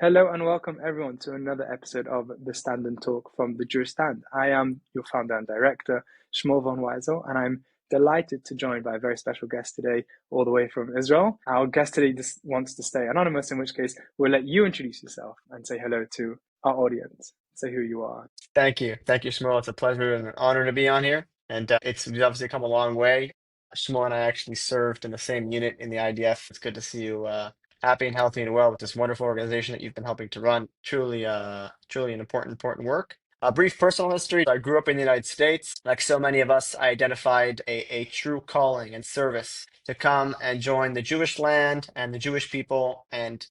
Hello and welcome everyone to another episode of the Stand and Talk from the Jewish Stand. I am your founder and director, Shmuel von Weisl, and I'm delighted to join by a very special guest today, all the way from Israel. Our guest today just wants to stay anonymous, in which case we'll let you introduce yourself and say hello to our audience. Say who you are. Thank you. Thank you, Shmuel. It's a pleasure and an honor to be on here. And we've obviously come a long way. Shmuel and I actually served in the same unit in the IDF. It's good to see you happy and healthy and well with this wonderful organization that you've been helping to run. Truly an important work. A brief personal history. I grew up in the United States. Like so many of us, I identified a true calling and service to come and join the Jewish land and the Jewish people. And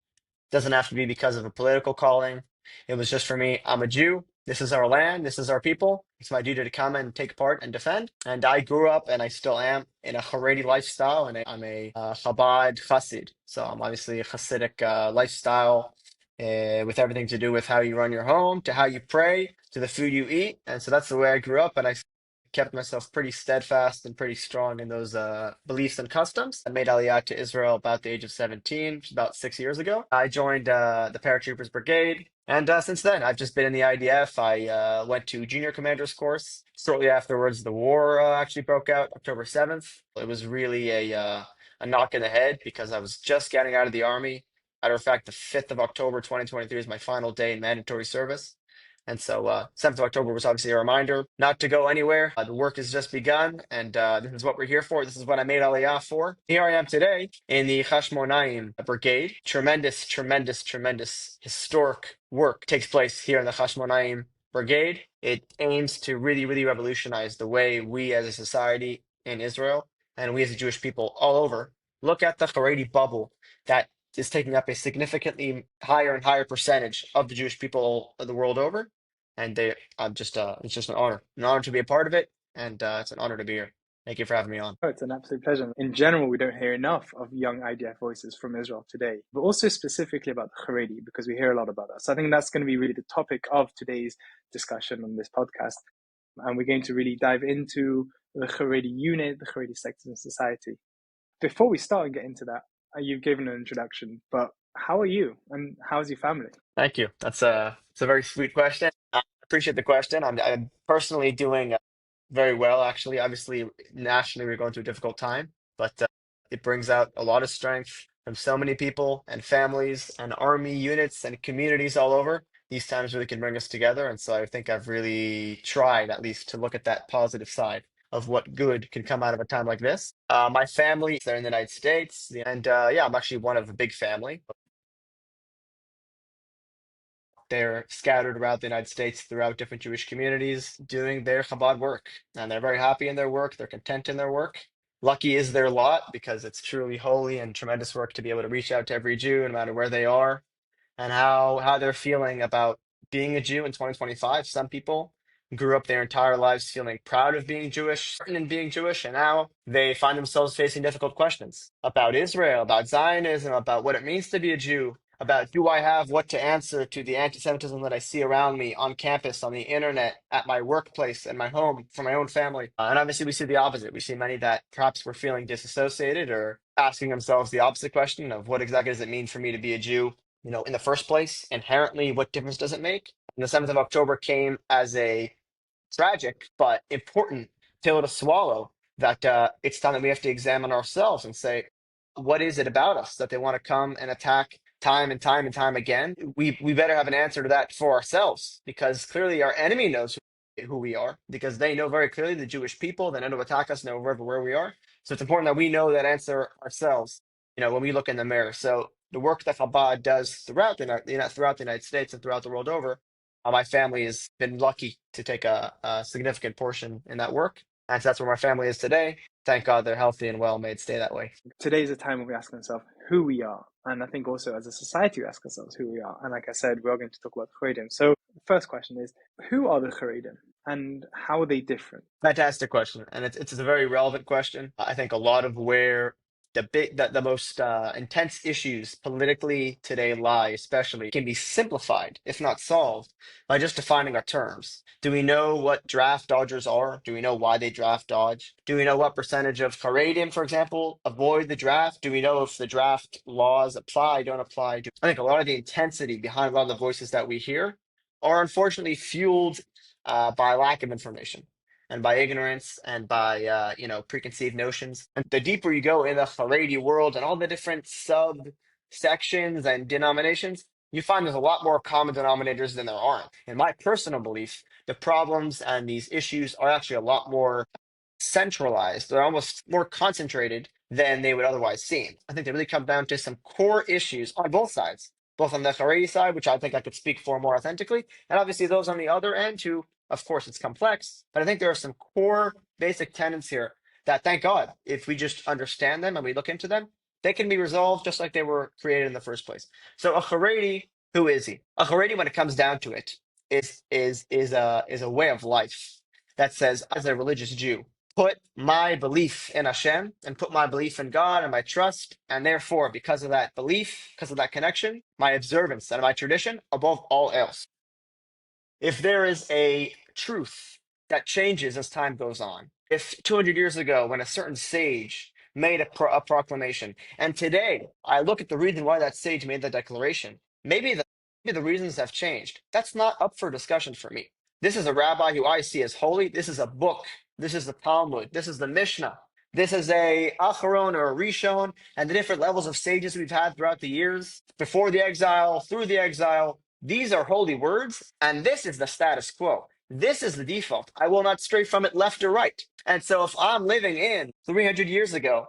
doesn't have to be because of a political calling. It was just for me. I'm a Jew. This is our land. This is our people. It's my duty to come and take part and defend. And I grew up, and I still am, in a Haredi lifestyle, and I'm a Chabad Chassid. So I'm obviously a Hasidic lifestyle, with everything to do with how you run your home, to how you pray, to the food you eat. And so that's the way I grew up, and I kept myself pretty steadfast and pretty strong in those beliefs and customs. I made Aliyah to Israel about the age of 17, which is about 6 years ago. I joined the Paratroopers Brigade. And since then, I've just been in the IDF. I went to junior commander's course. Shortly afterwards, the war actually broke out, October 7th. It was really a knock in the head because I was just getting out of the army. Matter of fact, the 5th of October, 2023 is my final day in mandatory service. And so 7th of October was obviously a reminder not to go anywhere. The work has just begun, and this is what we're here for. This is what I made Aliyah for. Here I am today in the Hashmonaim Brigade. Tremendous historic work takes place here in the Hashmonaim Brigade. It aims to really revolutionize the way we as a society in Israel and we as a Jewish people all over look at the Haredi bubble that is taking up a significantly higher and higher percentage of the Jewish people of the world over. And it's just an honor to be a part of it, and it's an honor to be here. Thank you for having me on. Oh, it's an absolute pleasure. In general, we don't hear enough of young IDF voices from Israel today, but also specifically about the Haredi, because we hear a lot about that. So I think that's going to be really the topic of today's discussion on this podcast. And we're going to really dive into the Haredi unit, the Haredi sectors in society. Before we start and get into that, you've given an introduction, but how are you and how's your family? Thank you. It's a very sweet question. I appreciate the question. I'm personally doing very well, actually. Obviously, nationally, we're going through a difficult time, but it brings out a lot of strength from so many people and families and army units and communities all over. These times really can bring us together, and so I think I've really tried, at least, to look at that positive side of what good can come out of a time like this. My family, they're in the United States, and yeah, I'm actually one of a big family. They're scattered around the United States, throughout different Jewish communities, doing their Chabad work. And they're very happy in their work. They're content in their work. Lucky is their lot because it's truly holy and tremendous work to be able to reach out to every Jew, no matter where they are, and how they're feeling about being a Jew in 2025. Some people grew up their entire lives feeling proud of being Jewish, certain in being Jewish, and now they find themselves facing difficult questions about Israel, about Zionism, about what it means to be a Jew, about do I have what to answer to the anti-Semitism that I see around me on campus, on the internet, at my workplace, and my home, from my own family. And obviously, we see the opposite. We see many that perhaps were feeling disassociated or asking themselves the opposite question of what exactly does it mean for me to be a Jew, in the first place? Inherently, what difference does it make? And the 7th of October came as a tragic but important pill to swallow that it's time that we have to examine ourselves and say, what is it about us that they want to come and attack time and time and time again? We better have an answer to that for ourselves, because clearly our enemy knows who we are, because they know very clearly the Jewish people, they know to attack us, know where we are. So it's important that we know that answer ourselves, when we look in the mirror. So the work that Chabad does throughout the United States and throughout the world over, my family has been lucky to take a significant portion in that work. And so that's where my family is today. Thank God they're healthy and well, may it stay that way. Today is a time when we ask ourselves who we are. And I think also as a society, we ask ourselves who we are. And like I said, we're going to talk about the Haredim. So the first question is, who are the Haredim and how are they different? Fantastic question. And it's a very relevant question. I think a lot of where the most intense issues politically today lie, especially, can be simplified, if not solved, by just defining our terms. Do we know what draft dodgers are? Do we know why they draft dodge? Do we know what percentage of Haredim, for example, avoid the draft? Do we know if the draft laws apply, don't apply? I think a lot of the intensity behind a lot of the voices that we hear are unfortunately fueled by lack of information and by ignorance and by preconceived notions. And the deeper you go in the Haredi world and all the different subsections and denominations, you find there's a lot more common denominators than there aren't. In my personal belief, the problems and these issues are actually a lot more centralized. They're almost more concentrated than they would otherwise seem. I think they really come down to some core issues on both sides, both on the Haredi side, which I think I could speak for more authentically, and obviously those on the other end who, of course, it's complex, but I think there are some core basic tenets here that, thank God, if we just understand them and we look into them, they can be resolved just like they were created in the first place. So a Haredi, who is he? A Haredi, when it comes down to it, is a way of life that says, as a religious Jew, put my belief in Hashem and put my belief in God and my trust, and therefore, because of that belief, because of that connection, my observance and my tradition above all else. If there is a truth that changes as time goes on, if 200 years ago, when a certain sage made a proclamation, and today I look at the reason why that sage made the declaration, maybe the reasons have changed. That's not up for discussion for me. This is a rabbi who I see as holy. This is a book. This is the Talmud. This is the Mishnah. This is a Acharon or a Rishon, and the different levels of sages we've had throughout the years, before the exile, through the exile. These are holy words, and this is the status quo. This is the default. I will not stray from it left or right. And so if I'm living in 300 years ago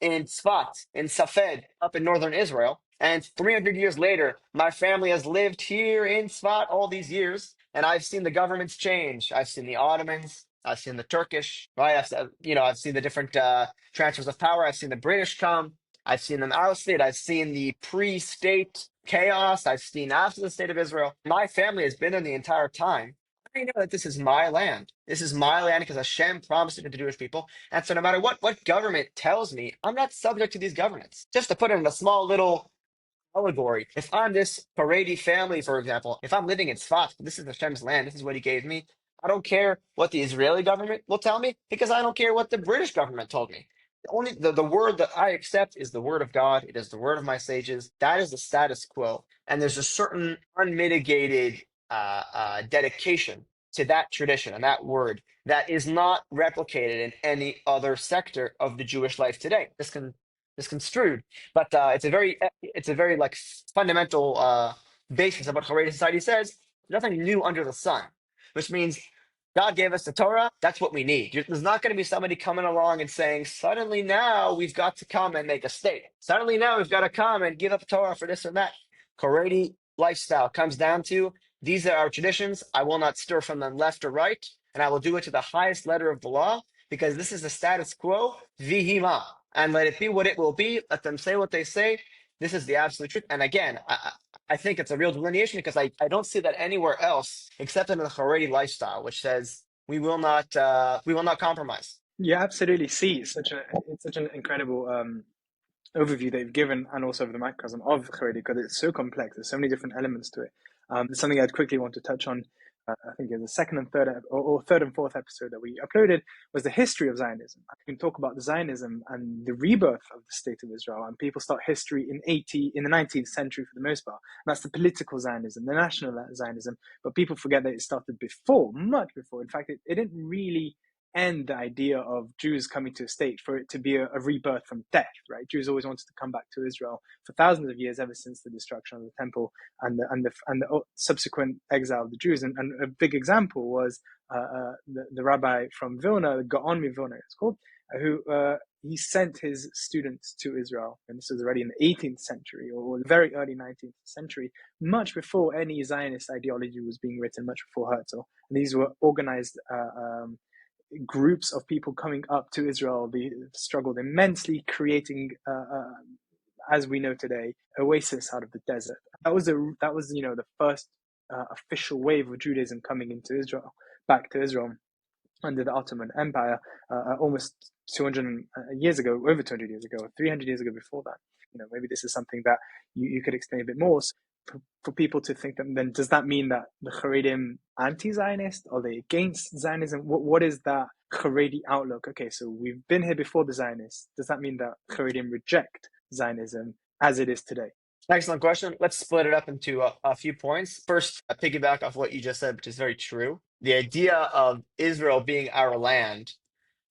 in Tzfat, in Safed, up in northern Israel, and 300 years later, my family has lived here in Tzfat all these years, and I've seen the governments change. I've seen the Ottomans. I've seen the Turkish, right? I've seen the different transfers of power. I've seen the British come. I've seen them ousted. I've seen the pre-state chaos. I've seen after the state of Israel. My family has been there the entire time. I know that this is my land. This is my land because Hashem promised it to the Jewish people. And so no matter what government tells me, I'm not subject to these governments. Just to put it in a small little allegory, if I'm this Haredi family, for example, if I'm living in Tzfat, this is Hashem's land, this is what he gave me, I don't care what the Israeli government will tell me because I don't care what the British government told me. The word that I accept is the word of God. It is the word of my sages. That is the status quo. And there's a certain unmitigated dedication to that tradition and that word that is not replicated in any other sector of the Jewish life today. This can misconstrued, but it's a very like fundamental basis of what Haredi society says. Nothing new under the sun, which means God gave us the Torah. That's what we need. There's not going to be somebody coming along and saying, suddenly now we've got to come and make a state. Suddenly now we've got to come and give up Torah for this or that. Haredi lifestyle comes down to these are our traditions. I will not stir from them left or right, and I will do it to the highest letter of the law because this is the status quo. Vihima, and let it be what it will be. Let them say what they say. This is the absolute truth. And again, I think it's a real delineation because I don't see that anywhere else except in the Haredi lifestyle, which says we will not compromise. Yeah, absolutely. See, it's such an incredible overview they've given, and also of the microcosm of Haredi, because it's so complex. There's so many different elements to it. There's something I'd quickly want to touch on. I think in the second and third, or third and fourth episode that we uploaded, was the history of Zionism. I can talk about Zionism and the rebirth of the state of Israel. And people start history in the 19th century for the most part. And that's the political Zionism, the national Zionism. But people forget that it started before, much before. In fact, it didn't really end the idea of Jews coming to a state for it to be a rebirth from death, right? Jews always wanted to come back to Israel for thousands of years, ever since the destruction of the temple and the subsequent exile of the Jews. And a big example was the rabbi from Vilna, the Gaon Vilna, it's called, who he sent his students to Israel, and this was already in the 18th century or very early 19th century, much before any Zionist ideology was being written, much before Herzl. And these were organized groups of people coming up to Israel. They struggled immensely, creating, as we know today, oasis out of the desert. That was the first official wave of Judaism coming into Israel, back to Israel. under the Ottoman Empire almost 200 years ago, over 200 years ago, or 300 years ago before that. Maybe this is something that you could explain a bit more. So for people to think that, then does that mean that the Haredim anti-Zionist? Are they against Zionism? What is that Haredi outlook? Okay, so we've been here before the Zionists. Does that mean that Haredim reject Zionism as it is today? Excellent question. Let's split it up into a few points. First, piggyback off what you just said, which is very true. The idea of Israel being our land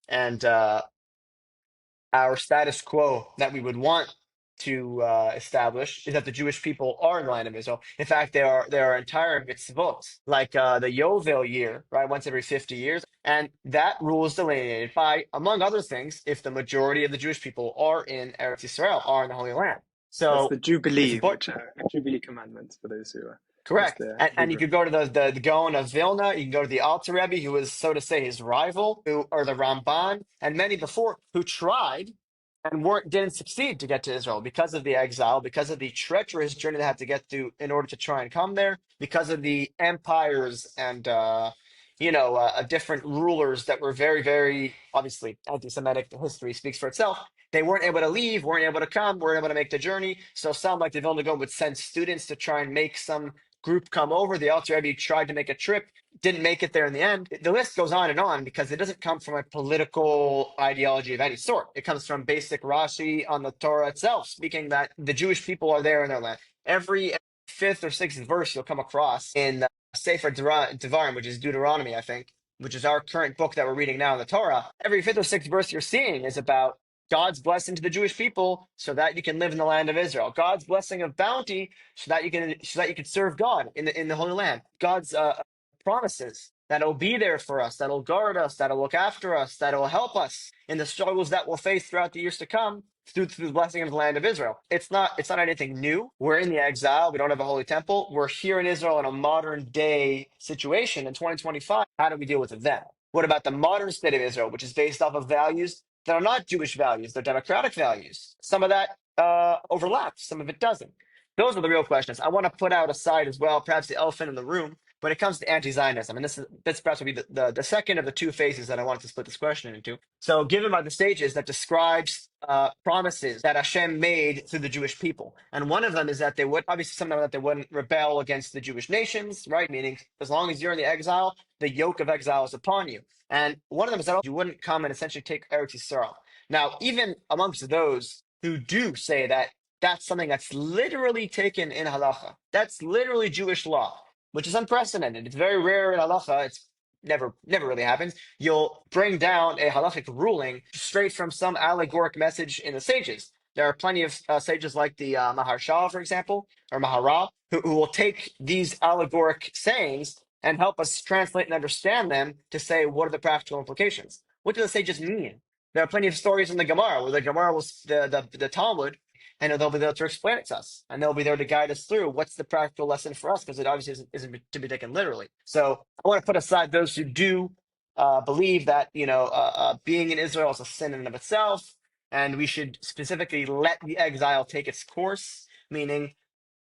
and our status quo that we would want to establish is that the Jewish people are in the land of Israel. In fact, there are entire mitzvot, like the Yovel year, right, once every 50 years. And that rule is delineated by, among other things, if the majority of the Jewish people are in Eretz Yisrael, are in the Holy Land. That's So the it's Jubilee, important. which are Jubilee commandments for those who miss Correct. the And you Hebrew. could go to the Gaon of Vilna, you can go to the Alter Rebbe, who was, so to say, his rival, or the Ramban, and many before who tried and didn't succeed to get to Israel because of the exile, because of the treacherous journey they had to get through in order to try and come there, because of the empires and different rulers that were very, very obviously anti-Semitic. The history speaks for itself. They weren't able to leave, weren't able to come, weren't able to make the journey. So some, like the Vilna Gaon, would send students to try and make some group come over. The Alter Rebbe tried to make a trip, didn't make it there in the end. The list goes on because it doesn't come from a political ideology of any sort. It comes from basic Rashi on the Torah itself, speaking that the Jewish people are there in their land. Every fifth or sixth verse you'll come across in Sefer Devarim, which is Deuteronomy, I think, which is our current book that we're reading now in the Torah. Every fifth or sixth verse you're seeing is about God's blessing to the Jewish people so that you can live in the land of Israel. God's blessing of bounty so that you can serve God in the Holy Land. God's promises that'll be there for us, that'll guard us, that'll look after us, that'll help us in the struggles that we'll face throughout the years to come through the blessing of the land of Israel. It's not anything new. We're in the exile. We don't have a holy temple. We're here in Israel in a modern day situation in 2025. How do we deal with it then? What about the modern state of Israel, which is based off of values that are not Jewish values? They're democratic values. Some of that overlaps. Some of it doesn't. Those are the real questions. I want to put out aside as well, perhaps the elephant in the room, when it comes to anti-Zionism, and this perhaps would be the second of the two phases that I wanted to split this question into. So, given by the stages that describes promises that Hashem made through the Jewish people, and one of them is that they would obviously some of them that they wouldn't rebel against the Jewish nations, right? Meaning, as long as you're in the exile, the yoke of exile is upon you. And one of them is that you wouldn't come and essentially take Eretz Yisrael. Now, even amongst those who do say that that's something that's literally taken in halacha, that's literally Jewish law, which is unprecedented. It's very rare in halacha. It's never really happens. You'll bring down a halachic ruling straight from some allegoric message in the sages. There are plenty of sages like the Maharshal, for example, or Maharal, who will take these allegoric sayings and help us translate and understand them to say, what are the practical implications? What do the sages mean? There are plenty of stories in the Gemara where the Gemara was the Talmud, and they'll be there to explain it to us, and they'll be there to guide us through what's the practical lesson for us, because it obviously isn't to be taken literally. So I want to put aside those who do believe that being in Israel is a sin in and of itself, and we should specifically let the exile take its course, meaning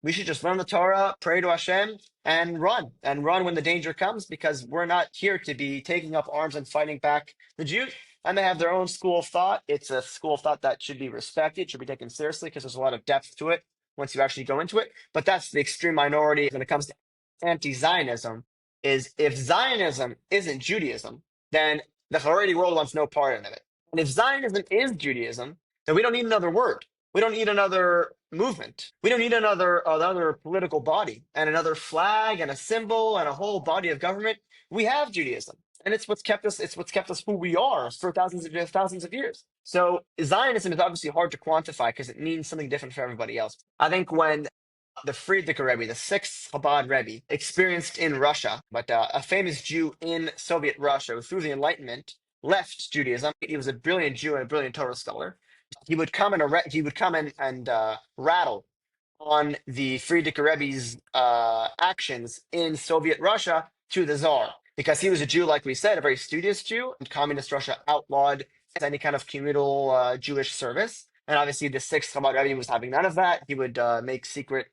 we should just learn the Torah, pray to Hashem, and run when the danger comes, because we're not here to be taking up arms and fighting back the Jews. And they have their own school of thought. It's a school of thought that should be respected, should be taken seriously, because there's a lot of depth to it once you actually go into it. But that's the extreme minority when it comes to anti-Zionism, is if Zionism isn't Judaism, then the Haredi world wants no part in it. And if Zionism is Judaism, then we don't need another word. We don't need another movement. We don't need another political body and another flag and a symbol and a whole body of government. We have Judaism, and it's what's kept us. It's what's kept us who we are for thousands of years. So Zionism is obviously hard to quantify because it means something different for everybody else. I think when the Frierdiker Rebbe, the sixth Chabad Rebbe, experienced in Russia, but a famous Jew in Soviet Russia who, through the Enlightenment, left Judaism. He was a brilliant Jew and a brilliant Torah scholar. He would come and rattle on the Frierdiker Rebbe's actions in Soviet Russia to the Tsar, because he was a Jew, like we said, a very studious Jew, and communist Russia outlawed any kind of communal Jewish service. And obviously, the sixth Chabad Rebbe was having none of that. He would make secret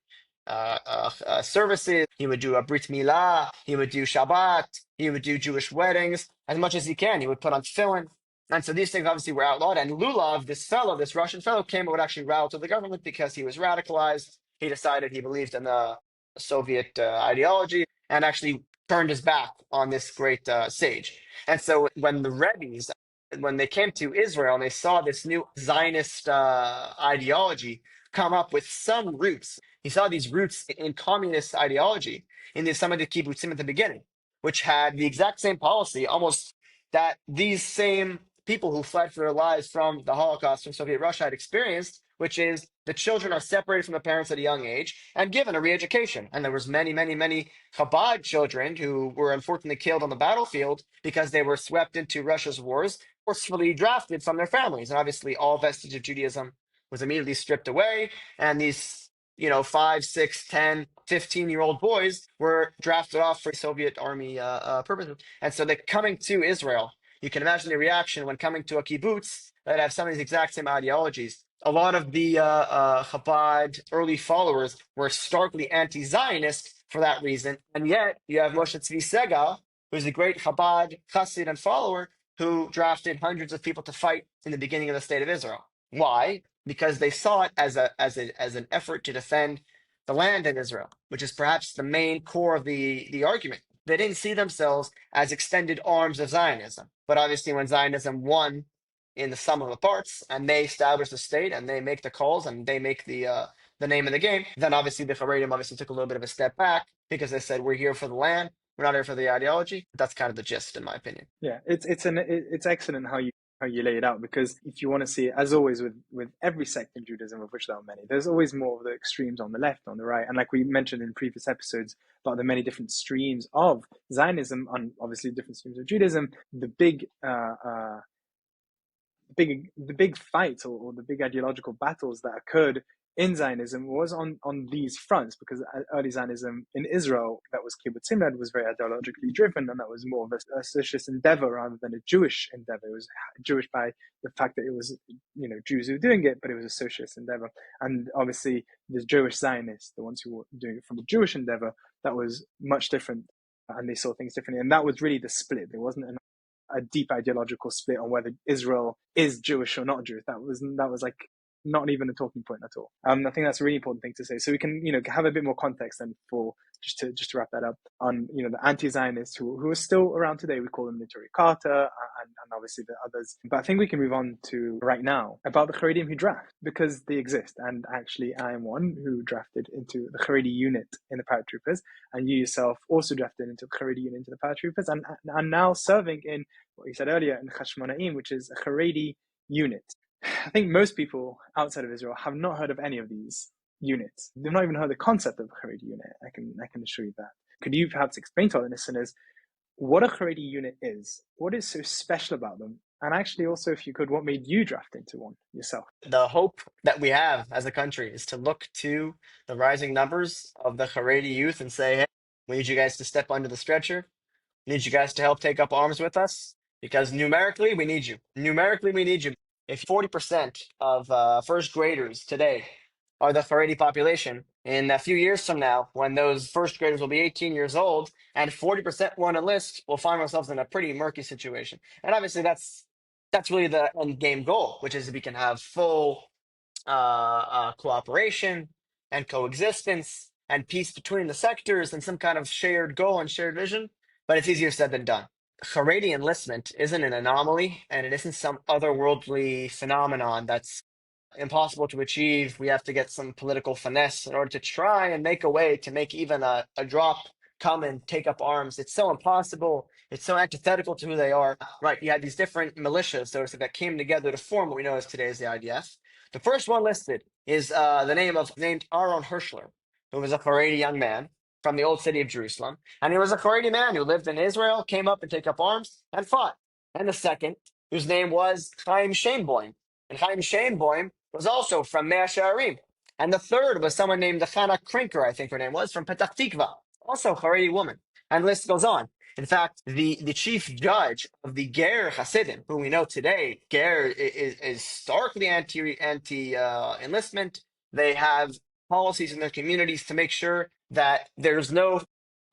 services. He would do a Brit Milah. He would do Shabbat. He would do Jewish weddings. as much as he can. He would put on tefillin. And so these things obviously were outlawed. And Lulav, this Russian fellow, came and would actually rattle to the government because he was radicalized. He decided he believed in the Soviet ideology and actually turned his back on this great sage. And so when the Rebbe's, when they came to Israel and they saw this new Zionist ideology come up with some roots, he saw these roots in communist ideology in some of the kibbutzim at the beginning, which had the exact same policy, almost that these same people who fled for their lives from the Holocaust from Soviet Russia had experienced, which is the children are separated from the parents at a young age and given a re-education. And there was many Chabad children who were unfortunately killed on the battlefield because they were swept into Russia's wars, forcefully drafted from their families. And obviously all vestige of Judaism was immediately stripped away. And these 5, 6, 10, 15-year-old boys were drafted off for Soviet army purposes. And so they're coming to Israel. You can imagine the reaction when coming to a kibbutz that have some of these exact same ideologies. A lot of the Chabad early followers were starkly anti-Zionist for that reason. And yet you have Moshe Tzvi Segal, who's a great Chabad Chassid and follower, who drafted hundreds of people to fight in the beginning of the state of Israel. Why? Because they saw it as an effort to defend the land in Israel, which is perhaps the main core of the argument. They didn't see themselves as extended arms of Zionism. But obviously when Zionism won in the sum of the parts and they establish the state and they make the calls and they make the name of the game, then obviously the Haredim obviously took a little bit of a step back because they said, we're here for the land, we're not here for the ideology. That's kind of the gist, in my opinion. Yeah, it's excellent how you lay it out, because if you want to see it, as always with every sect in Judaism, of which there are many, there's always more of the extremes on the left, on the right, and like we mentioned in previous episodes about the many different streams of Zionism and obviously different streams of Judaism, the big fights or the big ideological battles that occurred in Zionism was on these fronts, because early Zionism in Israel that was kibbutzim led was very ideologically driven, and that was more of a socialist endeavor rather than a Jewish endeavor. It was Jewish by the fact that it was Jews who were doing it, but it was a socialist endeavor. And obviously the Jewish Zionists, the ones who were doing it from a Jewish endeavor, that was much different, and they saw things differently. And that was really the split. There wasn't a deep ideological split on whether Israel is Jewish or not Jewish. That was like not even a talking point at all. I think that's a really important thing to say. So we can, have a bit more context, and for just to wrap that up on, the anti-Zionists who are still around today. We call them Nitori Carter and obviously the others. But I think we can move on to right now about the Haredim who draft, because they exist. And actually, I am one who drafted into the Haredi unit in the paratroopers, and you yourself also drafted into the Haredi unit into the paratroopers, and are now serving in what you said earlier in Hashmonaim, which is a Haredi unit. I think most people outside of Israel have not heard of any of these units. They've not even heard the concept of a Haredi unit. I can assure you that. Could you perhaps explain to our listeners what a Haredi unit is? What is so special about them? And actually also, if you could, what made you draft into one yourself? The hope that we have as a country is to look to the rising numbers of the Haredi youth and say, hey, we need you guys to step under the stretcher. We need you guys to help take up arms with us, because numerically, we need you. Numerically, we need you. If 40% of first graders today are the Haredi population, in a few years from now, when those first graders will be 18 years old and 40% won't enlist, we'll find ourselves in a pretty murky situation. And obviously, that's really the end game goal, which is we can have full cooperation and coexistence and peace between the sectors and some kind of shared goal and shared vision. But it's easier said than done. Haredi enlistment isn't an anomaly, and it isn't some otherworldly phenomenon that's impossible to achieve. We have to get some political finesse in order to try and make a way to make even a drop come and take up arms. It's so impossible. It's so antithetical to who they are. Right, you had these different militias, so that came together to form what we know as today as the IDF. The first one listed is named Aaron Hirschler, who was a Haredi young man from the old city of Jerusalem. And he was a Haredi man who lived in Israel, came up and take up arms and fought. And the second, whose name was Chaim Shainboim. And Chaim Shainboim was also from Mea Shearim. And the third was someone named Hannah Krinker, I think her name was, from Petach Tikva, also Haredi woman. And the list goes on. In fact, the chief judge of the Ger Hasidim, who we know today, Ger is starkly anti enlistment. They have policies in their communities to make sure that there's no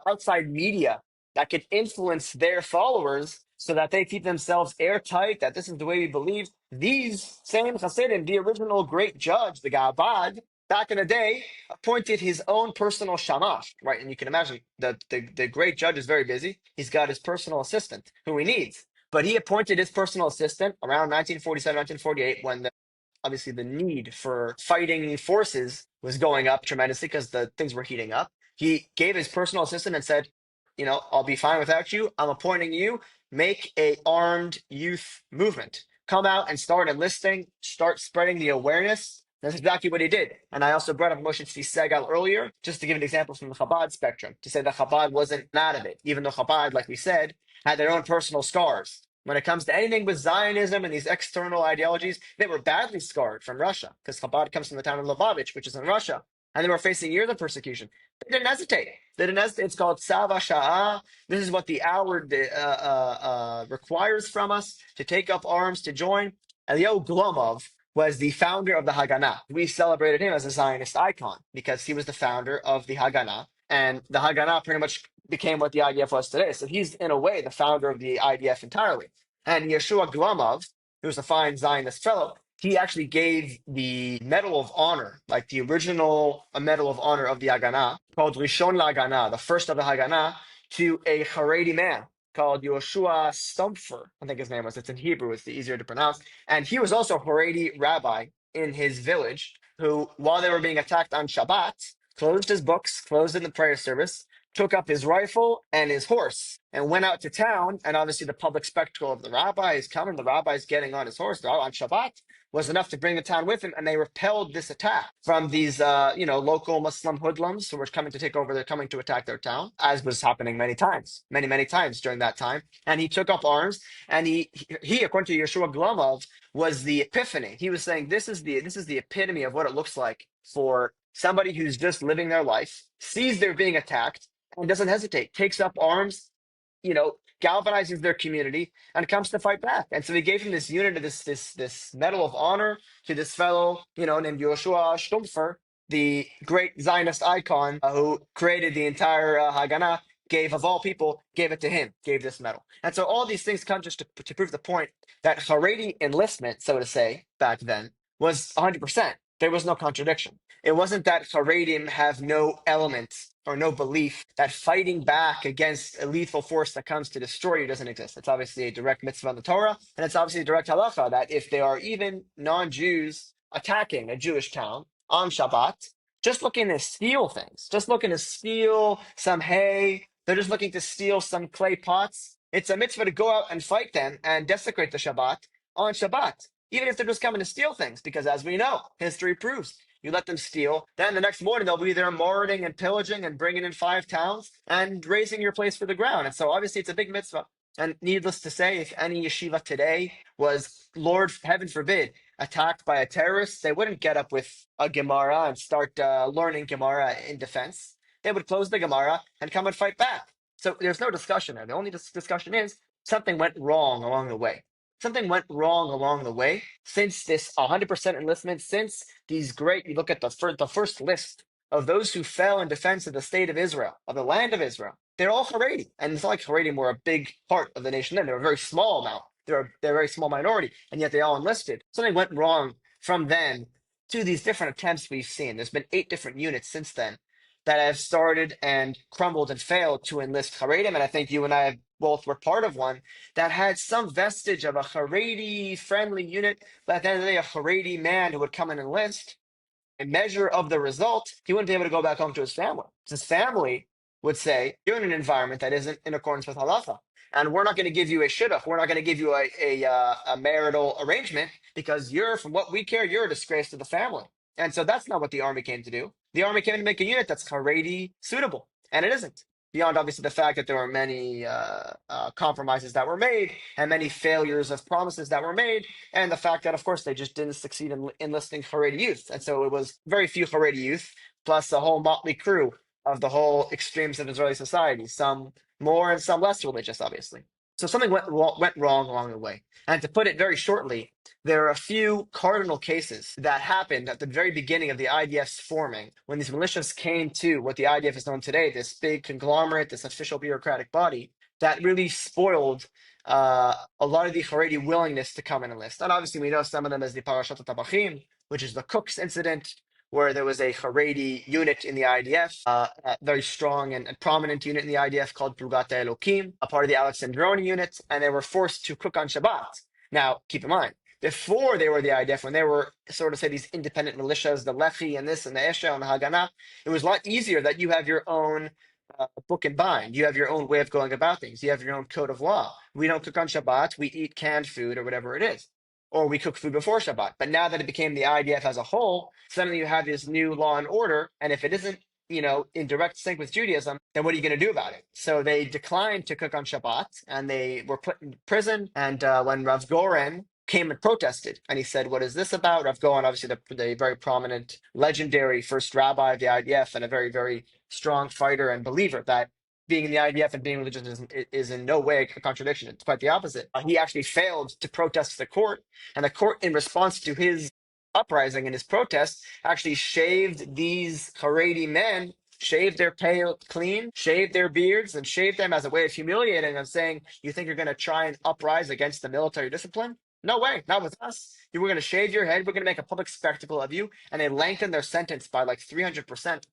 outside media that could influence their followers so that they keep themselves airtight, that this is the way we believe. These same Hasidim, the original great judge, the Gabad, back in the day, appointed his own personal shamash, right? And you can imagine the great judge is very busy. He's got his personal assistant who he needs. But he appointed his personal assistant around 1947, 1948, when obviously the need for fighting forces was going up tremendously because the things were heating up. He gave his personal assistant and said, I'll be fine without you. I'm appointing you. Make a armed youth movement. Come out and start enlisting, start spreading the awareness. That's exactly what he did. And I also brought up Moshe Tzvi Segal earlier, just to give an example from the Chabad spectrum, to say that Chabad wasn't out of it, even though Chabad, like we said, had their own personal scars. When it comes to anything with Zionism and these external ideologies, they were badly scarred from Russia, because Chabad comes from the town of Lubavitch, which is in Russia, and they were facing years of persecution. They didn't hesitate. They didn't hesitate. It's called Sava Sha'ah. This is what the hour requires from us, to take up arms, to join. Eliyahu Glomov was the founder of the Haganah. We celebrated him as a Zionist icon because he was the founder of the Haganah, and the Haganah pretty much became what the IDF was today. So he's, in a way, the founder of the IDF entirely. And Yeshua Glomov, who's a fine Zionist fellow, he actually gave the Medal of Honor, like the original Medal of Honor of the Haganah, called Rishon LaHaganah, the first of the Haganah, to a Haredi man called Yoshua Stumpfer, I think his name was. It's in Hebrew, it's easier to pronounce. And he was also a Haredi rabbi in his village who, while they were being attacked on Shabbat, closed his books, closed in the prayer service, took up his rifle and his horse and went out to town. And obviously the public spectacle of the rabbi is coming, the rabbi is getting on his horse, they're out on Shabbat, was enough to bring the town with him, and they repelled this attack from these, local Muslim hoodlums who were coming to take over. They're coming to attack their town, as was happening many times during that time. And he took up arms, and he according to Yeshua Glomov, was the epiphany. He was saying this is the epitome of what it looks like for somebody who's just living their life, sees they're being attacked, and doesn't hesitate, takes up arms, galvanizes their community and comes to fight back. And so he gave him this unit of this Medal of Honor to this fellow, named Yoshua Stumpfer, the great Zionist icon who created the entire Haganah, of all people, gave it to him, gave this medal. And so all these things come just to prove the point that Haredi enlistment, so to say, back then, was 100%. There was no contradiction. It wasn't that Haredim have no elements or no belief that fighting back against a lethal force that comes to destroy you doesn't exist. It's obviously a direct mitzvah in the Torah, and it's obviously a direct halacha that if they are even non-Jews attacking a Jewish town on Shabbat, just looking to steal things, just looking to steal some hay, they're just looking to steal some clay pots, it's a mitzvah to go out and fight them and desecrate the Shabbat on Shabbat, even if they're just coming to steal things, because as we know, history proves, you let them steal, then the next morning they'll be there marauding and pillaging and bringing in 5 towns and razing your place for the ground. And so obviously it's a big mitzvah. And needless to say, if any yeshiva today was, Lord, heaven forbid, attacked by a terrorist, they wouldn't get up with a Gemara and start learning Gemara in defense. They would close the Gemara and come and fight back. So there's no discussion there. The only discussion is something went wrong along the way. Something went wrong along the way since this 100% enlistment, since these great, you look at the first list of those who fell in defense of the state of Israel, of the land of Israel, they're all Haredi. And it's not like Haredim were a big part of the nation then. They were a very small amount. They're a very small minority, and yet they all enlisted. Something went wrong from then to these different attempts we've seen. There's been 8 different units since then that have started and crumbled and failed to enlist Haredim. And I think you and I both were part of one that had some vestige of a Haredi-friendly unit, but at the end of the day, a Haredi man who would come and enlist, a measure of the result, he wouldn't be able to go back home to his family. His family would say, you're in an environment that isn't in accordance with halacha, and we're not going to give you a shidduch. We're not going to give you a marital arrangement because you're, from what we care, you're a disgrace to the family. And so that's not what the army came to do. The army came to make a unit that's Haredi suitable, and it isn't. Beyond obviously the fact that there were many compromises that were made and many failures of promises that were made, and the fact that, of course, they just didn't succeed in enlisting Haredi youth. And so it was very few Haredi youth, plus a whole motley crew of the whole extremes of Israeli society, some more and some less religious, obviously. So something went wrong along the way. And to put it very shortly, there are a few cardinal cases that happened at the very beginning of the IDF's forming, when these militias came to what the IDF is known today, this big conglomerate, this official bureaucratic body, that really spoiled a lot of the Haredi willingness to come and enlist. And obviously, we know some of them as the Parashat Tabachim, which is the Cooks incident, where there was a Haredi unit in the IDF, a very strong and prominent unit in the IDF called Plugat Elokim, a part of the Alexandroni unit, and they were forced to cook on Shabbat. Now, keep in mind, before they were the IDF, when they were sort of say these independent militias, the Lechi and this and the Esha and the Haganah, it was a lot easier that you have your own book and bind. You have your own way of going about things. You have your own code of law. We don't cook on Shabbat. We eat canned food or whatever it is. Or we cook food before Shabbat. But now that it became the IDF as a whole, suddenly you have this new law and order. And if it isn't, in direct sync with Judaism, then what are you going to do about it? So they declined to cook on Shabbat and they were put in prison. And when Rav Goren came and protested, and he said, "What is this about?" Rav Goren, obviously the very prominent, legendary first rabbi of the IDF and a very, very strong fighter and believer that being in the IDF and being religious is in no way a contradiction. It's quite the opposite. He actually failed to protest the court, and the court, in response to his uprising and his protest, actually shaved these Haredi men, shaved their pay clean, shaved their beards, and shaved them as a way of humiliating them, saying, "You think you're going to try and uprise against the military discipline? No way, not with us. You were going to shave your head. We're going to make a public spectacle of you." And they lengthened their sentence by like 300%.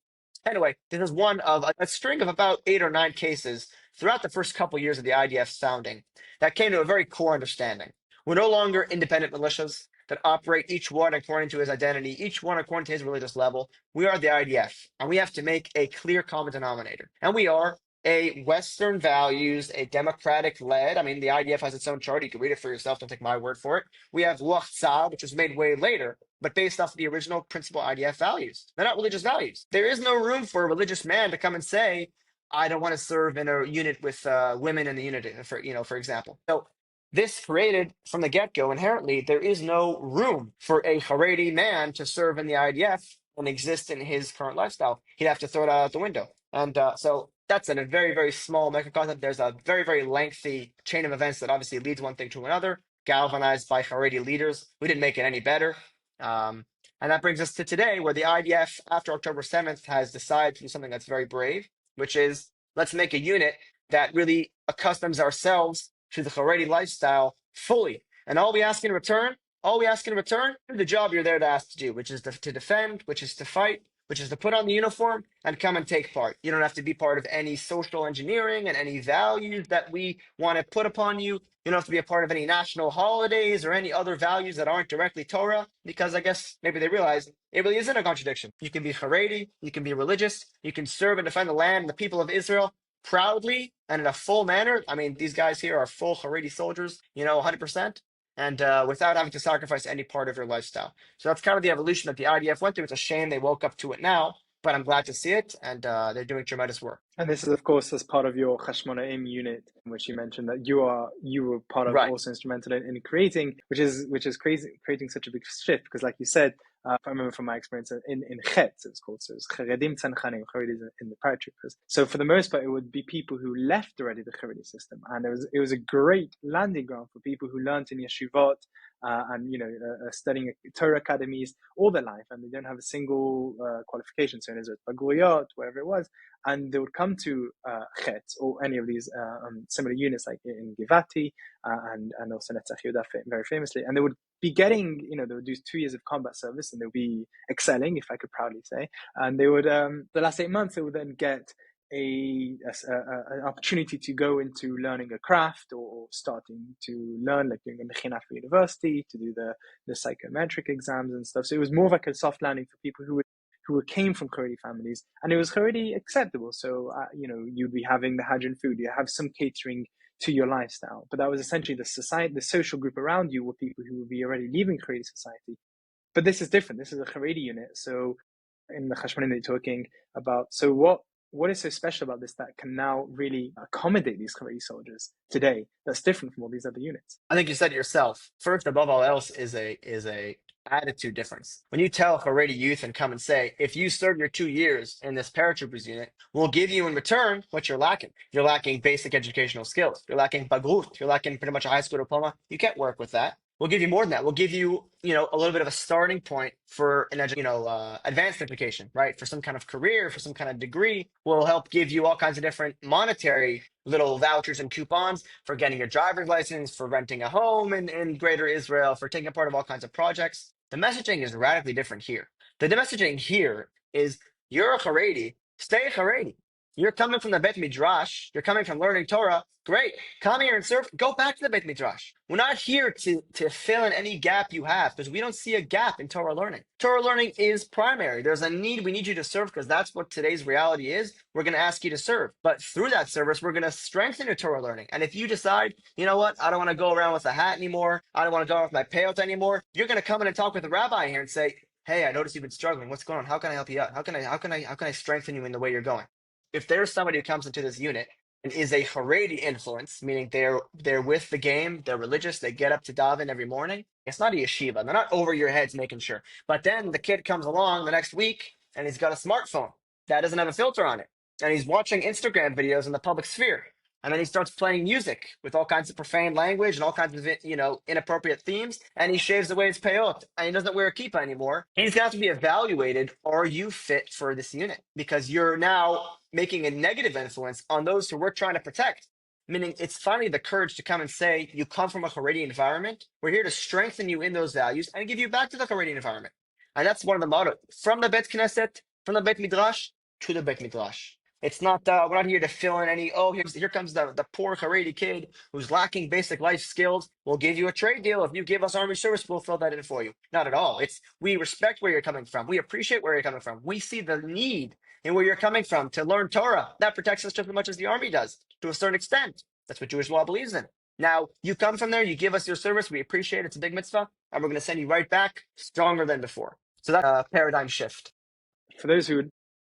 Anyway, this is one of a string of about 8 or 9 cases throughout the first couple years of the IDF's founding that came to a very core understanding. We're no longer independent militias that operate each one according to his identity, each one according to his religious level. We are the IDF, and we have to make a clear common denominator. And we are a Western values, a democratic led. I mean, the IDF has its own chart. You can read it for yourself. Don't take my word for it. We have Luach Tzah, which was made way later, but based off the original principal IDF values. They're not religious values. There is no room for a religious man to come and say, "I don't want to serve in a unit with women in the unit," for example. So this created from the get-go inherently, there is no room for a Haredi man to serve in the IDF and exist in his current lifestyle. He'd have to throw it out the window. And so that's in a very, very small microcosm. There's a very, very lengthy chain of events that obviously leads one thing to another, galvanized by Haredi leaders. We didn't make it any better. And that brings us to today, where the IDF, after October 7th, has decided to do something that's very brave, which is let's make a unit that really accustoms ourselves to the Haredi lifestyle fully. And all we ask in return, do the job you're there to ask to do, which is to defend, which is to fight, which is to put on the uniform and come and take part. You don't have to be part of any social engineering and any values that we want to put upon you. You don't have to be a part of any national holidays or any other values that aren't directly Torah, because I guess maybe they realize it really isn't a contradiction. You can be Haredi, you can be religious, you can serve and defend the land and the people of Israel proudly and in a full manner. I mean, these guys here are full Haredi soldiers, 100%, and without having to sacrifice any part of your lifestyle. So that's kind of the evolution that the IDF went through. It's a shame they woke up to it now, but I'm glad to see it, and they're doing tremendous work. And this is, of course, as part of your Hashmonaim unit, which you mentioned that you were part of, Right. also instrumental in creating, which is crazy, creating such a big shift. Because, like you said, I remember from my experience in Chet, it was called, so it was Haredim Tzanchanim, Haredis in the paratroopers. So for the most part, it would be people who left already the Haredi system, and it was a great landing ground for people who learned in yeshivot and studying Torah academies all their life, and they don't have a single qualification. So in Israel, Baguriyot, whatever it was, and they would come to Chet or any of these similar units like in Givati and also Netzach Yehuda very famously, and they would be getting, they would do 2 years of combat service and they would be excelling, if I could proudly say, and they would, the last 8 months, they would then get an opportunity to go into learning a craft or starting to learn, like doing a mechina for university, to do the psychometric exams and stuff. So it was more of like a soft landing for people who came from Haredi families, and it was Haredi acceptable. So, you'd be having the Hajj and food, you have some catering to your lifestyle, but that was essentially the society, the social group around you were people who would be already leaving Haredi society. But this is different. This is a Haredi unit. So in the Hashmonaim that you're talking about, so what is so special about this that can now really accommodate these Haredi soldiers today that's different from all these other units? I think you said it yourself. First, above all else, is a attitude difference. When you tell Haredi youth and come and say, if you serve your 2 years in this paratroopers unit, we'll give you in return what you're lacking. You're lacking basic educational skills. You're lacking bagrut. You're lacking pretty much a high school diploma. You can't work with that. We'll give you more than that. We'll give you, a little bit of a starting point for an advanced education, right? For some kind of career, for some kind of degree. We'll help give you all kinds of different monetary little vouchers and coupons for getting your driver's license, for renting a home in Greater Israel, for taking part of all kinds of projects. The messaging is radically different here. The messaging here is you're a Haredi, stay a Haredi. You're coming from the Beit Midrash, you're coming from learning Torah, great. Come here and serve, go back to the Beit Midrash. We're not here to fill in any gap you have because we don't see a gap in Torah learning. Torah learning is primary. There's a need, we need you to serve because that's what today's reality is. We're going to ask you to serve. But through that service, we're going to strengthen your Torah learning. And if you decide, you know what, I don't want to go around with a hat anymore, I don't want to go around with my payot anymore, you're going to come in and talk with the rabbi here and say, hey, I noticed you've been struggling. What's going on? How can I help you out? How can I strengthen you in the way you're going? If there's somebody who comes into this unit and is a Haredi influence, meaning they're with the game, they're religious, they get up to daven every morning, it's not a yeshiva. They're not over your heads making sure. But then the kid comes along the next week and he's got a smartphone that doesn't have a filter on it. And he's watching Instagram videos in the public sphere. And then he starts playing music with all kinds of profane language and all kinds of inappropriate themes. And he shaves away his peyot and he doesn't wear a kippah anymore. He's got to be evaluated. Are you fit for this unit? Because you're now making a negative influence on those who we're trying to protect. Meaning, it's finally the courage to come and say, you come from a Haredi environment. We're here to strengthen you in those values and give you back to the Haredi environment. And that's one of the mottos from the Bet Knesset, from the Bet Midrash to the Bet Midrash. It's not, we're not here to fill in any, here comes the poor Haredi kid who's lacking basic life skills. We'll give you a trade deal. If you give us army service, we'll fill that in for you. Not at all. We respect where you're coming from. We appreciate where you're coming from. We see the need in where you're coming from to learn Torah. That protects us just as much as the army does, to a certain extent. That's what Jewish law believes in. Now, you come from there, you give us your service, we appreciate it. It's a big mitzvah, and we're going to send you right back stronger than before. So that's a paradigm shift. For those who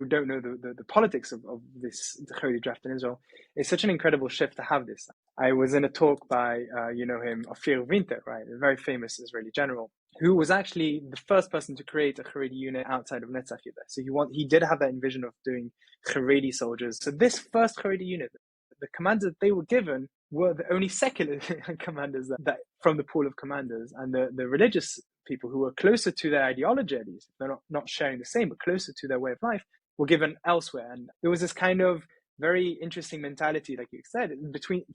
don't know the politics of this Haredi draft in Israel, it's such an incredible shift to have this. I was in a talk by, him, Ophir Winter, right, a very famous Israeli general, who was actually the first person to create a Haredi unit outside of Netzach Yehuda. So he did have that vision of doing Haredi soldiers. So this first Haredi unit, the commanders they were given were the only secular commanders that from the pool of commanders, and the religious people who were closer to their ideology, at least they're not sharing the same, but closer to their way of life, were given elsewhere. And there was this kind of very interesting mentality, like you said,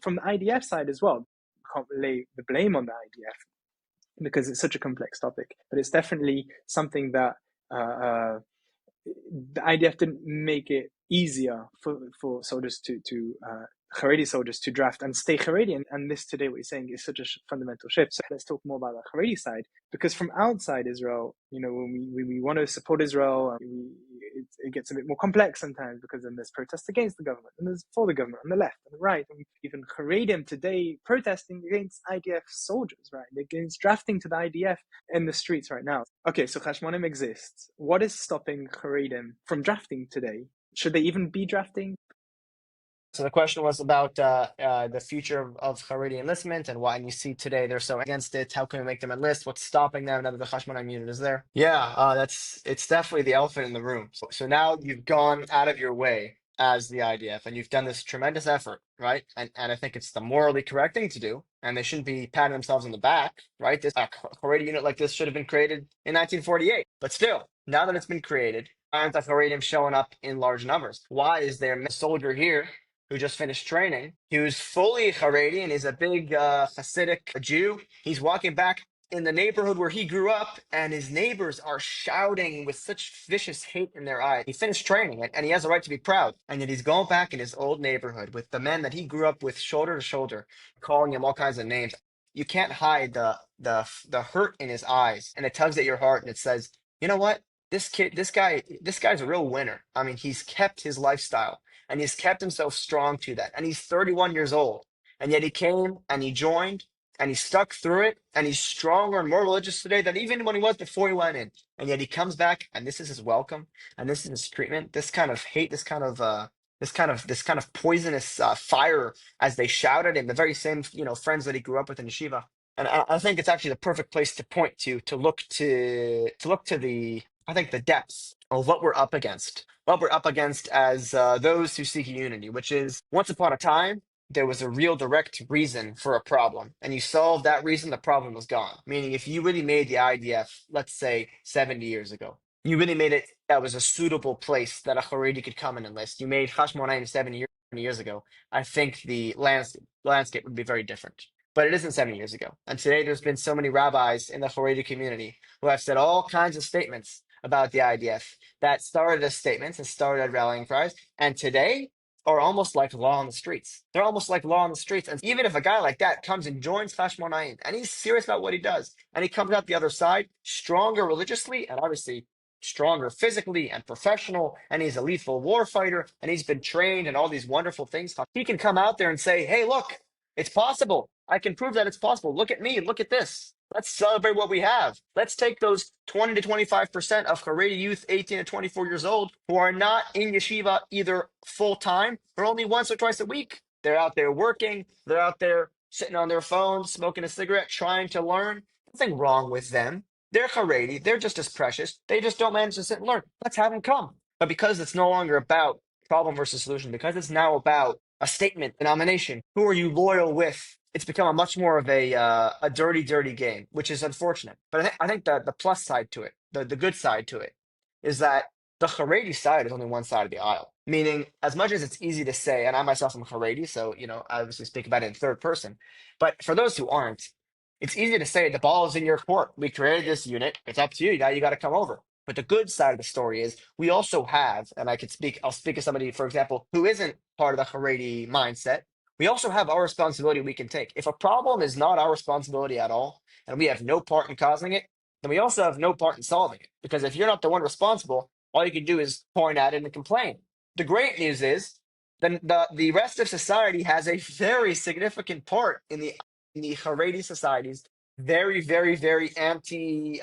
from the IDF side as well. Can't lay the blame on the IDF because it's such a complex topic, but it's definitely something that the IDF didn't make it easier for soldiers to Haredi soldiers to draft and stay Haredi. And this today, what you're saying is such a fundamental shift. So let's talk more about the Haredi side, because from outside Israel, when we want to support Israel, it gets a bit more complex sometimes, because then there's protests against the government, and there's for the government on the left and the right, and even Haredim today protesting against IDF soldiers, right? Against drafting to the IDF in the streets right now. Okay, so Hashmonaim exists. What is stopping Haredim from drafting today? Should they even be drafting? So the question was about the future of Haredi enlistment and why you see today they're so against it. How can we make them enlist? What's stopping them now that the Hashmonaim unit is there? Yeah, it's definitely the elephant in the room. So now you've gone out of your way as the IDF and you've done this tremendous effort, right? And I think it's the morally correct thing to do. And they shouldn't be patting themselves on the back, right? This Haredi unit like this should have been created in 1948. But still, now that it's been created, aren't the Haredim showing up in large numbers? Why is there a soldier here who just finished training, who's fully Haredi and is a big Hasidic Jew? He's walking back in the neighborhood where he grew up, and his neighbors are shouting with such vicious hate in their eyes. He finished training, and he has a right to be proud. And yet he's going back in his old neighborhood with the men that he grew up with, shoulder to shoulder, calling him all kinds of names. You can't hide the hurt in his eyes, and it tugs at your heart, and it says, you know what? This guy's a real winner. I mean, he's kept his lifestyle and he's kept himself strong to that. And he's 31 years old. And yet he came and he joined and he stuck through it. And he's stronger and more religious today than even when he was before he went in. And yet he comes back and this is his welcome. And this is his treatment. This kind of hate, this kind of poisonous fire as they shout at him, the very same, friends that he grew up with in yeshiva. And I think it's actually the perfect place to point to look to the depths of what we're up against. What we're up against as those who seek unity, which is once upon a time, there was a real direct reason for a problem, and you solved that reason, the problem was gone. Meaning, if you really made the IDF, let's say 70 years ago, you really made it that was a suitable place that a Haredi could come and enlist. You made Hashmonaim 70 years ago. I think the landscape would be very different. But it isn't 70 years ago. And today there's been so many rabbis in the Haredi community who have said all kinds of statements about the IDF that started as statements and started as rallying cries. And today are almost like law on the streets. They're almost like law on the streets. And even if a guy like that comes and joins Hashmonaim and he's serious about what he does, and he comes out the other side stronger religiously and obviously stronger physically and professional, and he's a lethal war fighter, and he's been trained and all these wonderful things, he can come out there and say, hey, look, it's possible. I can prove that it's possible. Look at me. Look at this. Let's celebrate what we have. Let's take those 20 to 25% of Haredi youth, 18 to 24 years old, who are not in yeshiva either full time or only once or twice a week. They're out there working. They're out there sitting on their phones, smoking a cigarette, trying to learn. Nothing wrong with them. They're Haredi. They're just as precious. They just don't manage to sit and learn. Let's have them come. But because it's no longer about problem versus solution, because it's now about a statement, a nomination, who are you loyal with? It's become a much more of a dirty, dirty game, which is unfortunate. But I think the plus side to it, the good side to it, is that the Haredi side is only one side of the aisle. Meaning, as much as it's easy to say, and I myself am Haredi, so I obviously speak about it in third person. But for those who aren't, it's easy to say the ball is in your court. We created this unit. It's up to you. Now you got to come over. But the good side of the story is we also have, and I'll speak as somebody, for example, who isn't part of the Haredi mindset. We also have our responsibility we can take. If a problem is not our responsibility at all, and we have no part in causing it, then we also have no part in solving it. Because if you're not the one responsible, all you can do is point at it and complain. The great news is then the rest of society has a very significant part in the Haredi society's very, very, very anti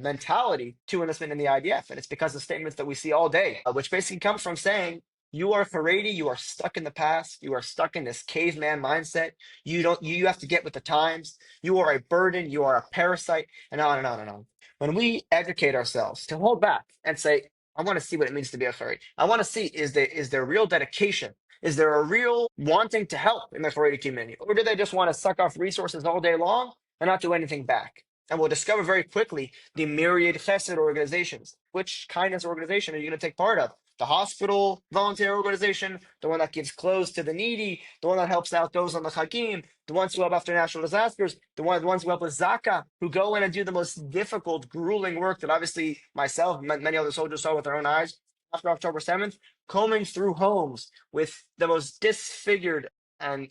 mentality to enlistment in the IDF. And it's because of statements that we see all day, which basically comes from saying, you are Haredi, you are stuck in the past, you are stuck in this caveman mindset. You have to get with the times. You are a burden, you are a parasite, and on and on and on. When we educate ourselves to hold back and say, I want to see what it means to be a Haredi. I want to see is there real dedication? Is there a real wanting to help in the Haredi community? Or do they just want to suck off resources all day long and not do anything back? And we'll discover very quickly the myriad chesed organizations. Which kindness organization are you going to take part of? The hospital volunteer organization, the one that gives clothes to the needy, the one that helps out those on the Chagim, the ones who help after natural disasters, the ones who help with Zaka, who go in and do the most difficult, grueling work that obviously myself and many other soldiers saw with their own eyes after October 7th, combing through homes with the most disfigured and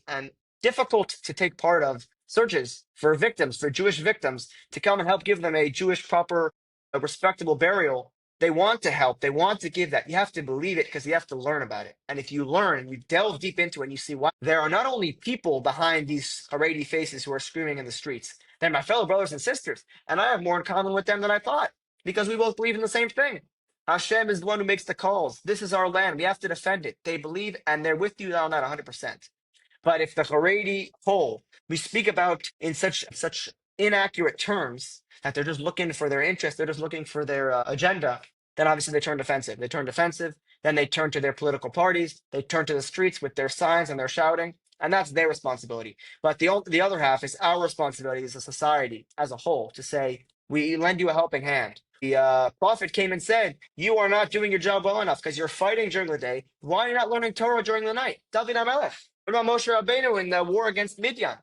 difficult to take part of searches for victims, for Jewish victims, to come and help give them a Jewish proper, a respectable burial. They want to help. They want to give that. You have to believe it because you have to learn about it. And if you learn and you delve deep into it and you see why, there are not only people behind these Haredi faces who are screaming in the streets, they're my fellow brothers and sisters. And I have more in common with them than I thought because we both believe in the same thing. Hashem is the one who makes the calls. This is our land. We have to defend it. They believe and they're with you on that 100%. But if the Haredi whole we speak about in such inaccurate terms that they're just looking for their interest, they're just looking for their agenda, then obviously they turn defensive. They turn defensive, then they turn to their political parties, they turn to the streets with their signs and their shouting, and that's their responsibility. But the other half is our responsibility as a society, as a whole, to say, we lend you a helping hand. The prophet came and said, you are not doing your job well enough because you're fighting during the day. Why are you not learning Torah during the night? David HaMelech. What about Moshe Rabbeinu in the war against Midian?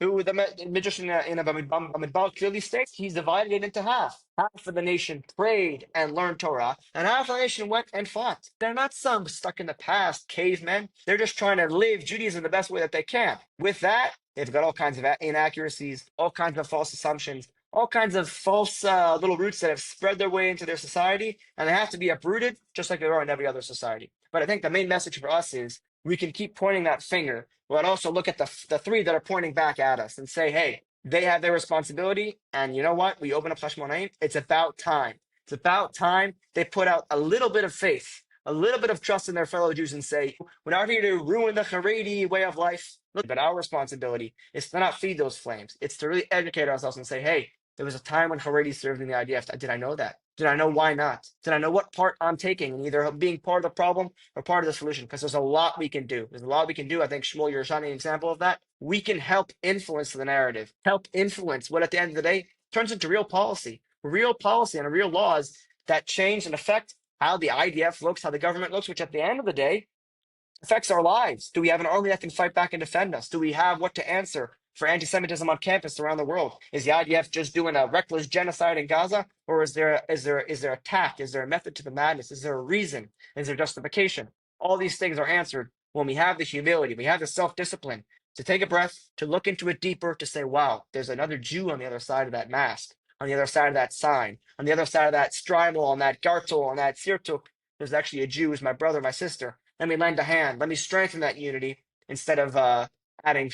Who the Midrash in Bamidbar clearly states he's divided it into half. Half of the nation prayed and learned Torah, and half of the nation went and fought. They're not some stuck in the past cavemen. They're just trying to live Judaism the best way that they can. With that, they've got all kinds of inaccuracies, all kinds of false assumptions, all kinds of false little roots that have spread their way into their society, and they have to be uprooted just like they are in every other society. But I think the main message for us is we can keep pointing that finger, but also look at the three that are pointing back at us and say, hey, they have their responsibility. And you know what? We open up Hashmonaim. It's about time. It's about time they put out a little bit of faith, a little bit of trust in their fellow Jews and say, we're not here to ruin the Haredi way of life. But our responsibility is to not feed those flames. It's to really educate ourselves and say, hey, there was a time when Haredi served in the IDF. Did I know that? Did I know why not? Did I know what part I'm taking in either being part of the problem or part of the solution? Because there's a lot we can do. There's a lot we can do. I think, Shmuel, you're a shining example of that. We can help influence the narrative, help influence what at the end of the day turns into real policy and real laws that change and affect how the IDF looks, how the government looks, which at the end of the day affects our lives. Do we have an army that can fight back and defend us? Do we have what to answer for anti-Semitism on campus around the world? Is the IDF just doing a reckless genocide in Gaza, or is there a tact? Is there a method to the madness? Is there a reason? Is there justification? All these things are answered when we have the humility, we have the self-discipline to take a breath, to look into it deeper, to say, "Wow, there's another Jew on the other side of that mask, on the other side of that sign, on the other side of that strimel, on that gartel, on that sirtuk. There's actually a Jew who's my brother, my sister. Let me lend a hand. Let me strengthen that unity instead of adding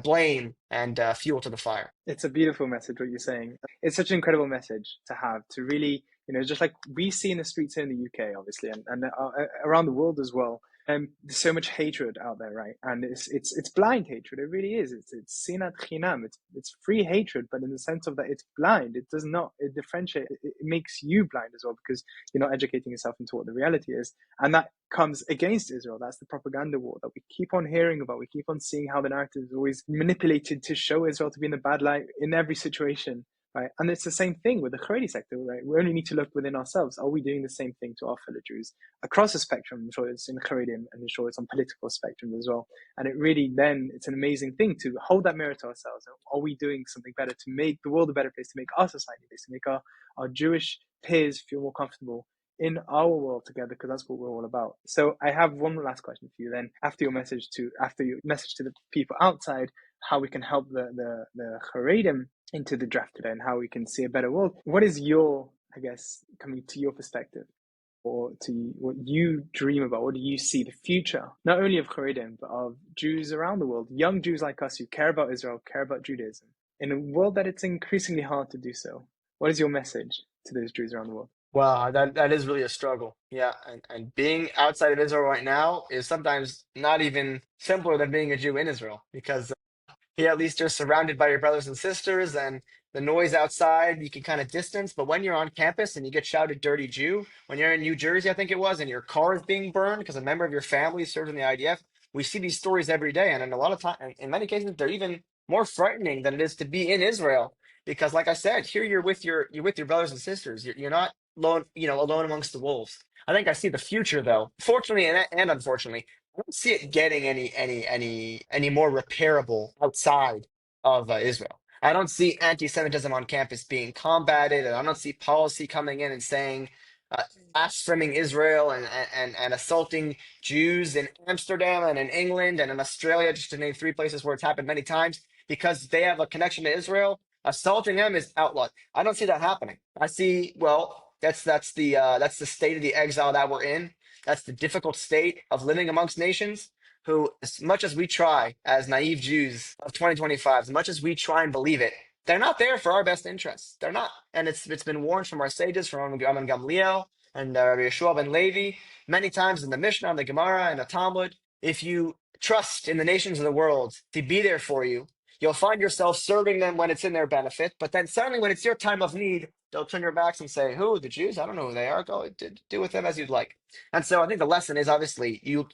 blame and fuel to the fire." It's a beautiful message, what you're saying. It's such an incredible message to have, to really, just like we see in the streets here in the UK, obviously, and around the world as well. There's so much hatred out there, right? And it's blind hatred. It really is. It's sinat chinam. It's free hatred, but in the sense of that it's blind. It does not. It differentiate. It makes you blind as well because you're not educating yourself into what the reality is, and that comes against Israel. That's the propaganda war that we keep on hearing about. We keep on seeing how the narrative is always manipulated to show Israel to be in the bad light in every situation. Right. And it's the same thing with the Haredi sector, right? We only need to look within ourselves. Are we doing the same thing to our fellow Jews across the spectrum? I'm sure it's in Haredim, and I'm sure it's on political spectrum as well. And it really then, it's an amazing thing to hold that mirror to ourselves. Are we doing something better to make the world a better place, to make our society a place, to make our Jewish peers feel more comfortable in our world together, because that's what we're all about. So I have one last question for you then, after your message to the people outside, how we can help the Haredim into the draft today and how we can see a better world. What is your, I guess, coming to your perspective, or to what you dream about? What do you see the future, not only of Haredim, but of Jews around the world, young Jews like us who care about Israel, care about Judaism, in a world that it's increasingly hard to do so? What is your message to those Jews around the world? Wow, that is really a struggle. Yeah, and being outside of Israel right now is sometimes not even simpler than being a Jew in Israel because here at least you're surrounded by your brothers and sisters, and the noise outside you can kind of distance. But when you're on campus and you get shouted "dirty Jew," when you're in New Jersey, I think it was, and your car is being burned because a member of your family served in the IDF, we see these stories every day, and in a lot of time, in many cases, they're even more frightening than it is to be in Israel. Because, like I said, here you're with your brothers and sisters. You're not alone, alone amongst the wolves. I think I see the future, though. Fortunately and unfortunately, I don't see it getting any more repairable outside of Israel. I don't see anti-Semitism on campus being combated, and I don't see policy coming in and saying, uh, blaspheming Israel and assaulting Jews in Amsterdam and in England and in Australia, just to name three places where it's happened many times, because they have a connection to Israel. Assaulting them is outlawed. I don't see that happening. I see, well, that's the state of the exile that we're in. That's the difficult state of living amongst nations who, as much as we try as naive Jews of 2025, as much as we try and believe it, they're not there for our best interests. They're not. And it's been warned from our sages, from Rabban Gamliel and Rabbi Yeshua ben Levi, many times in the Mishnah, and the Gemara, and the Talmud. If you trust in the nations of the world to be there for you, you'll find yourself serving them when it's in their benefit. But then suddenly, when it's your time of need, they'll turn your backs and say, "Who? The Jews? I don't know who they are. Go do with them as you'd like." And so I think the lesson is, obviously, you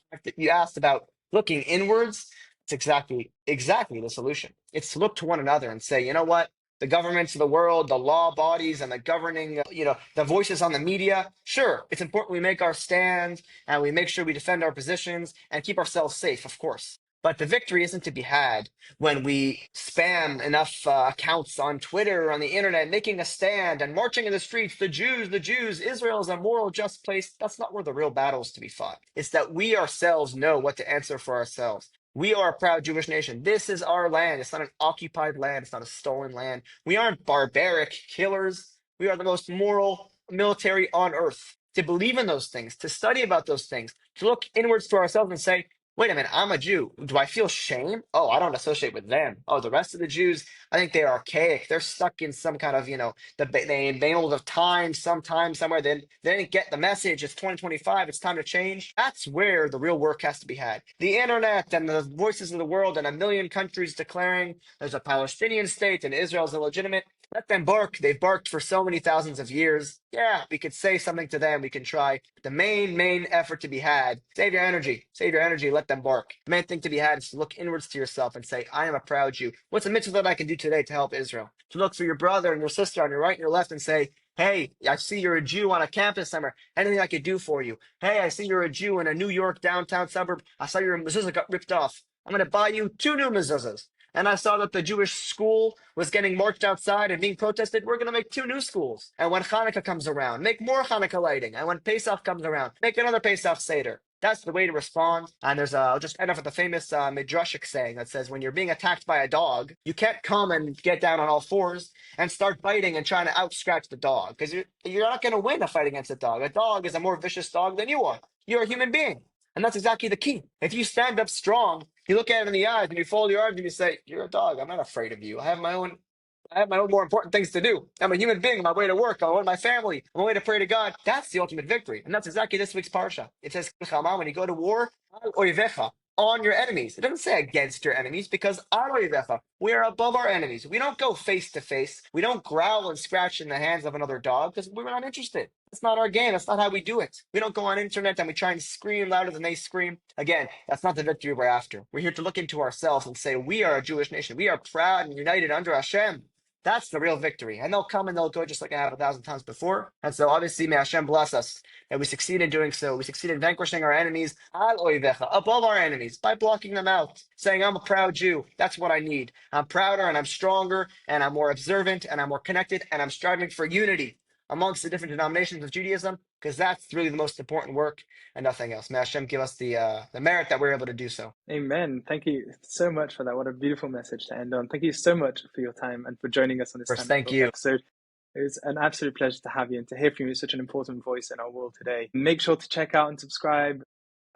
asked about looking inwards. It's exactly the solution. It's to look to one another and say, you know what? The governments of the world, the law bodies, and the governing, the voices on the media. Sure, it's important we make our stand and we make sure we defend our positions and keep ourselves safe, of course. But the victory isn't to be had when we spam enough accounts on Twitter or on the internet, making a stand and marching in the streets, the Jews, Israel is a moral, just place. That's not where the real battle is to be fought. It's that we ourselves know what to answer for ourselves. We are a proud Jewish nation. This is our land. It's not an occupied land. It's not a stolen land. We aren't barbaric killers. We are the most moral military on earth. To believe in those things, to study about those things, to look inwards to ourselves and say, wait a minute, I'm a Jew. Do I feel shame? Oh, I don't associate with them. Oh, the rest of the Jews, I think they're archaic. They're stuck in some kind of, the old of time, sometime, somewhere. They didn't get the message. It's 2025. It's time to change. That's where the real work has to be had. The internet and the voices of the world and a million countries declaring there's a Palestinian state and Israel's illegitimate. Let them bark. They've barked for so many thousands of years. Yeah, we could say something to them. We can try. The main effort to be had, save your energy. Save your energy. Let them bark. The main thing to be had is to look inwards to yourself and say, I am a proud Jew. What's a mitzvah that I can do today to help Israel? To look for your brother and your sister on your right and your left and say, hey, I see you're a Jew on a campus somewhere. Anything I could do for you? Hey, I see you're a Jew in a New York downtown suburb. I saw your mezuzah got ripped off. I'm going to buy you 2 new mezuzahs. And I saw that the Jewish school was getting marched outside and being protested. We're going to make 2 new schools. And when Hanukkah comes around, make more Hanukkah lighting. And when Pesach comes around, make another Pesach Seder. That's the way to respond. And I'll just end off with the famous Midrashic saying that says, when you're being attacked by a dog, you can't come and get down on all fours and start biting and trying to out-scratch the dog. Because you're not going to win a fight against a dog. A dog is a more vicious dog than you are. You're a human being. And that's exactly the key. If you stand up strong, you look at it in the eyes and you fold your arms and you say, you're a dog. I'm not afraid of you. I have my own more important things to do. I'm a human being on my way to work. I'm on my family. I'm on my way to pray to God. That's the ultimate victory. And that's exactly this week's parsha. It says, when you go to war, on your enemies. It doesn't say against your enemies because we are above our enemies. We don't go face to face. We don't growl and scratch in the hands of another dog because we're not interested. That's not our game. That's not how we do it. We don't go on internet and we try and scream louder than they scream. Again, that's not the victory we're after. We're here to look into ourselves and say, we are a Jewish nation. We are proud and united under Hashem. That's the real victory. And they'll come and they'll go just like I have 1,000 times before. And so obviously, may Hashem bless us. And we succeed in doing so. We succeed in vanquishing our enemies, above our enemies, by blocking them out, saying, I'm a proud Jew. That's what I need. I'm prouder and I'm stronger and I'm more observant and I'm more connected and I'm striving for unity amongst the different denominations of Judaism, because that's really the most important work and nothing else. May Hashem give us the merit that we're able to do so. Amen. Thank you so much for that. What a beautiful message to end on. Thank you so much for your time and for joining us on this First, Stand and thank Talk you. episode. It was an absolute pleasure to have you and to hear from you. Such an important voice in our world today. Make sure to check out and subscribe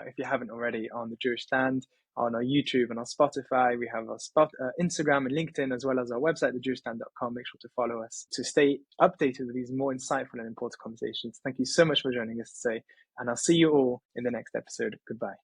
if you haven't already on the Jewish Stand, on our YouTube and on Spotify. We have our Instagram and LinkedIn, as well as our website, thejewishstand.com. Make sure to follow us to stay updated with these more insightful and important conversations. Thank you so much for joining us today, and I'll see you all in the next episode. Goodbye.